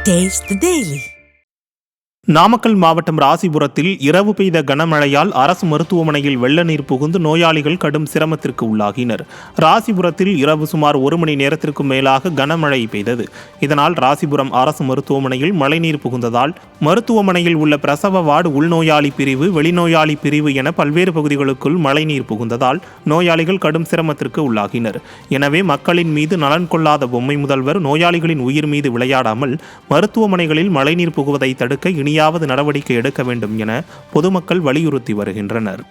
Taste the Daily. Namakkal மாவட்டம் ராசிபுரத்தில் இரவு பெய்த கனமழையால் அரசு மருத்துவமனையில் வெள்ள நீர் புகுந்து நோயாளிகள் கடும் சிரமத்திற்கு உள்ளாகினர். ராசிபுரத்தில் இரவு சுமார் 1 மணி நேரத்திற்கும் மேலாக கனமழை பெய்தது. இதனால் ராசிபுரம் அரசு மருத்துவமனையில் மழைநீர் புகுந்ததால் மருத்துவமனையில் உள்ள பிரசவ வார்டு, உள்நோயாளி பிரிவு, வெளிநோயாளி பிரிவு என பல்வேறு பகுதிகளுக்குள் மழைநீர் புகுந்ததால் நோயாளிகள் கடும் சிரமத்திற்கு உள்ளாகினர். எனவே மக்களின் மீது நலன் கொள்ளாத பொம்மை முதல்வர் நோயாளிகளின் உயிர் மீது விளையாடாமல் மருத்துவமனைகளில் மழைநீர் புகுவதை தடுக்க இனியாவது நடவடிக்கை எடுக்க வேண்டும் என பொதுமக்கள் வலியுறுத்தி வருகின்றனர்.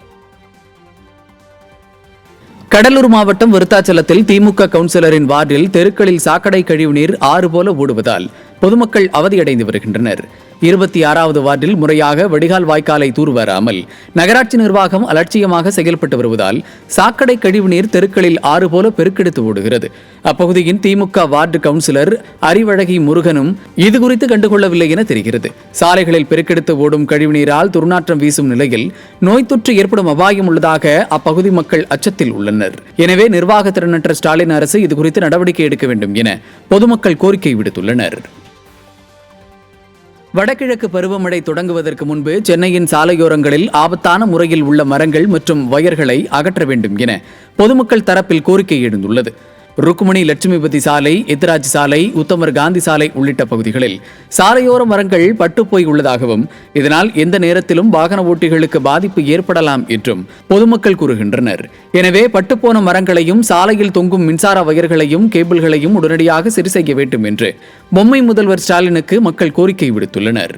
கடலூர் மாவட்டம் விருத்தாச்சலத்தில் திமுக கவுன்சிலரின் வார்டில் தெருக்களில் சாக்கடை கழிவுநீர் ஆறு போல ஓடுவதால் பொதுமக்கள் அவதியடைந்து வருகின்றனர். 26வது வார்டில் முறையாக வடிகால் வாய்க்காலை தூர்வாராமல் நகராட்சி நிர்வாகம் அலட்சியமாக செயல்பட்டு வருவதால் சாக்கடை கழிவுநீர் தெருக்களில் ஆறு போல பெருக்கெடுத்து ஓடுகிறது. அப்பகுதியின் திமுக வார்டு கவுன்சிலர் அறிவழகி முருகனும் இதுகுறித்து கண்டுகொள்ளவில்லை என தெரிகிறது. சாலைகளில் பெருக்கெடுத்து ஓடும் கழிவுநீரால் துர்நாற்றம் வீசும் நிலையில் நோய் தொற்று ஏற்படும் அபாயம் உள்ளதாக அப்பகுதி மக்கள் அச்சத்தில் உள்ளனர். எனவே நிர்வாக திறனற்ற ஸ்டாலின் அரசு இதுகுறித்து நடவடிக்கை எடுக்க வேண்டும் என பொதுமக்கள் கோரிக்கை விடுத்துள்ளனர். வடகிழக்கு பருவமழை தொடங்குவதற்கு முன்பு சென்னையின் சாலையோரங்களில் ஆபத்தான முறையில் உள்ள மரங்கள் மற்றும் வயர்களை அகற்ற வேண்டும் என பொதுமக்கள் தரப்பில் கோரிக்கை எழுந்துள்ளது. ருக்குமணி லட்சுமிபதி சாலை, எத்திராஜ் சாலை, உத்தமர் காந்தி சாலை உள்ளிட்ட பகுதிகளில் சாலையோர மரங்கள் பட்டுப்போய் உள்ளதாகவும் இதனால் எந்த நேரத்திலும் வாகன ஓட்டிகளுக்கு பாதிப்பு ஏற்படலாம் என்றும் பொதுமக்கள் கூறுகின்றனர். எனவே பட்டுப்போன மரங்களையும் சாலையில் தொங்கும் மின்சார வயர்களையும் கேபிள்களையும் உடனடியாக சரி செய்ய வேண்டும் என்று பொம்மை முதல்வர் ஸ்டாலினுக்கு மக்கள் கோரிக்கை விடுத்துள்ளனர்.